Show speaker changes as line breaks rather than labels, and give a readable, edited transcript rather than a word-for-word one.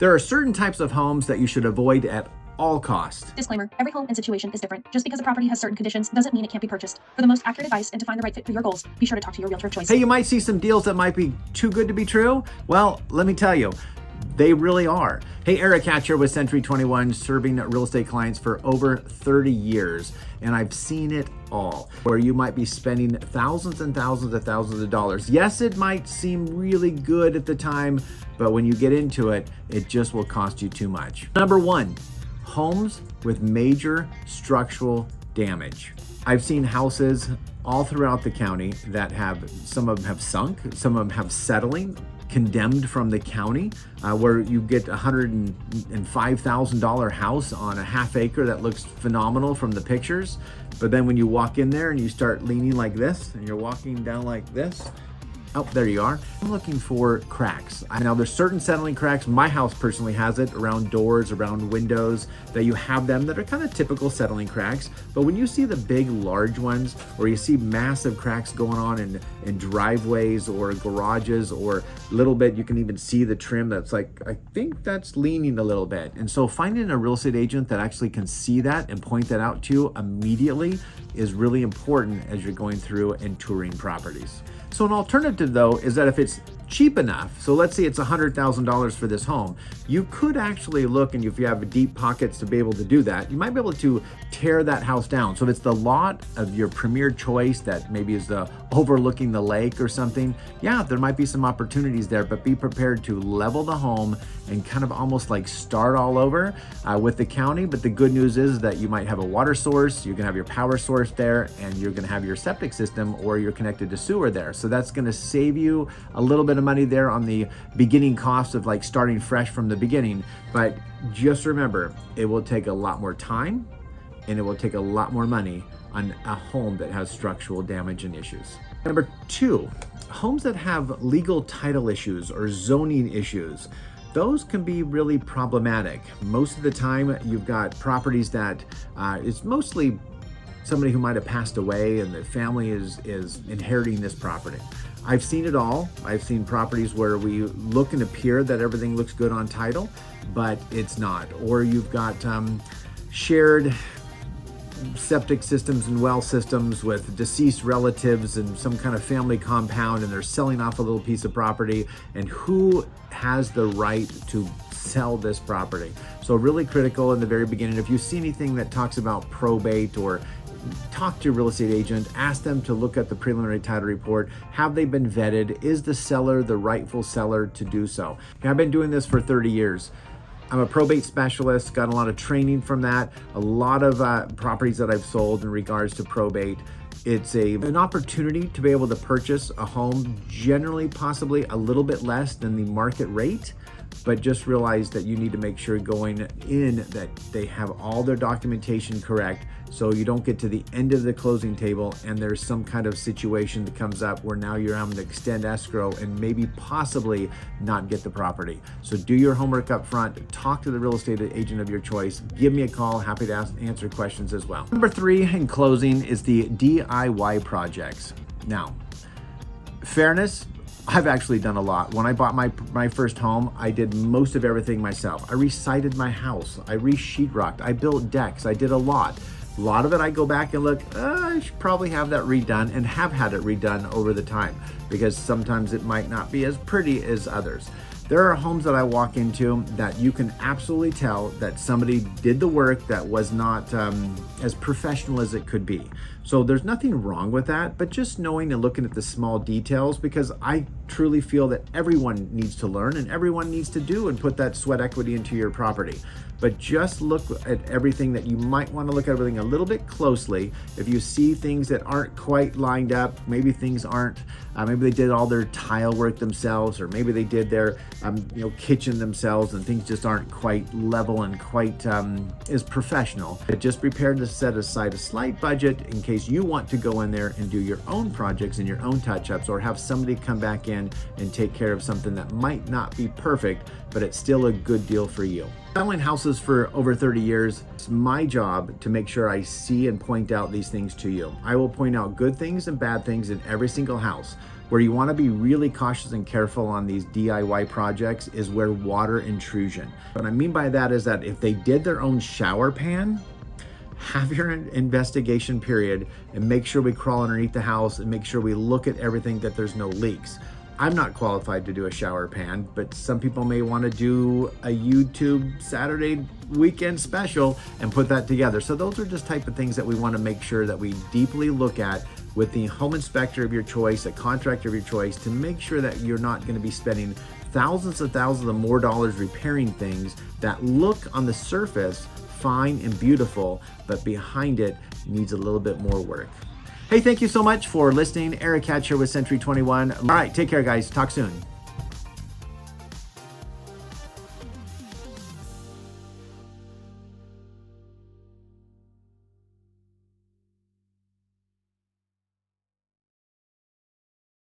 There are certain types of homes that you should avoid at all costs.
Disclaimer, every home and situation is different. Just because a property has certain conditions doesn't mean it can't be purchased. For the most accurate advice and to find the right fit for your goals, be sure to talk to your realtor of choice.
Hey, you might see some deals that might be too good to be true. Well, let me tell you, they really are. Hey, Eric Hatcher with Century 21, serving real estate clients for over 30 years. And I've seen it all, where you might be spending thousands and thousands of dollars. Yes, it might seem really good at the time, but when you get into it, it just will cost you too much. Number one, homes with major structural damage. I've seen houses all throughout the county that some of them have sunk, some of them have settling, condemned from the county, where you get a $105,000 house on a half acre that looks phenomenal from the pictures. But then when you walk in there and you start leaning like this and you're walking down like this, oh, there you are. I'm looking for cracks. Now there's certain settling cracks. My house personally has it around doors, around windows, that you have them that are kind of typical settling cracks. But when you see the big, large ones, or you see massive cracks going on in driveways or garages, or a little bit, you can even see the trim that's like, I think that's leaning a little bit. And so finding a real estate agent that actually can see that and point that out to you immediately is really important as you're going through and touring properties. So an alternative though is that if it's cheap enough, so let's say it's $100,000 for this home, you could actually look, and if you have deep pockets to be able to do that, you might be able to tear that house down. So if it's the lot of your premier choice that maybe is overlooking the lake or something, yeah, there might be some opportunities there, but be prepared to level the home and kind of almost like start all over with the county. But the good news is that you might have a water source, you can have your power source there, and you're gonna have your septic system, or you're connected to sewer there. So that's gonna save you a little bit of money there on the beginning cost of like starting fresh from the beginning. But just remember, it will take a lot more time and it will take a lot more money on a home that has structural damage and issues. Number two, homes that have legal title issues or zoning issues. Those can be really problematic. Most of the time, you've got properties that it's mostly somebody who might have passed away and the family is inheriting this property. I've seen it all. I've seen properties where we look and appear that everything looks good on title, but it's not. Or you've got shared septic systems and well systems with deceased relatives and some kind of family compound, and they're selling off a little piece of property, and who has the right to sell this property? So really critical in the very beginning. If you see anything that talks about probate, or talk to your real estate agent, ask them to look at the preliminary title report. Have they been vetted? Is the seller the rightful seller to do so? I've been doing this for 30 years. I'm a probate specialist, got a lot of training from that. A lot of properties that I've sold in regards to probate. It's an opportunity to be able to purchase a home, generally possibly a little bit less than the market rate, but just realize that you need to make sure going in that they have all their documentation correct, so you don't get to the end of the closing table and there's some kind of situation that comes up where now you're having to extend escrow and maybe possibly not get the property. So do your homework up front, talk to the real estate agent of your choice, give me a call, happy to answer questions as well. Number three in closing is the DIY projects. Now, fairness, I've actually done a lot. When I bought my first home, I did most of everything myself. I resided my house, I re-sheetrocked, I built decks, I did a lot. A lot of it I go back and look, I should probably have that redone, and have had it redone over the time, because sometimes it might not be as pretty as others. There are homes that I walk into that you can absolutely tell that somebody did the work that was not as professional as it could be. So there's nothing wrong with that, but just knowing and looking at the small details, because I truly feel that everyone needs to learn and everyone needs to do and put that sweat equity into your property. But just look at everything that you might want to look at everything a little bit closely. If you see things that aren't quite lined up, maybe things aren't, maybe they did all their tile work themselves, or maybe they did their kitchen themselves and things just aren't quite level and quite as professional. But just prepare to set aside a slight budget in case you want to go in there and do your own projects and your own touch-ups, or have somebody come back in and take care of something that might not be perfect, but it's still a good deal for you. Selling houses for over 30 years, it's my job to make sure I see and point out these things to you. I will point out good things and bad things in every single house. Where you want to be really cautious and careful on these DIY projects is where water intrusion. What I mean by that is that if they did their own shower pan, have your investigation period and make sure we crawl underneath the house and make sure we look at everything that there's no leaks. I'm not qualified to do a shower pan, but some people may want to do a YouTube Saturday weekend special and put that together. So those are just type of things that we want to make sure that we deeply look at with the home inspector of your choice, a contractor of your choice, to make sure that you're not going to be spending thousands of more dollars repairing things that look on the surface fine and beautiful, but behind it needs a little bit more work. Hey, thank you so much for listening. Eric Hatch here with Century 21. All right, take care, guys. Talk soon.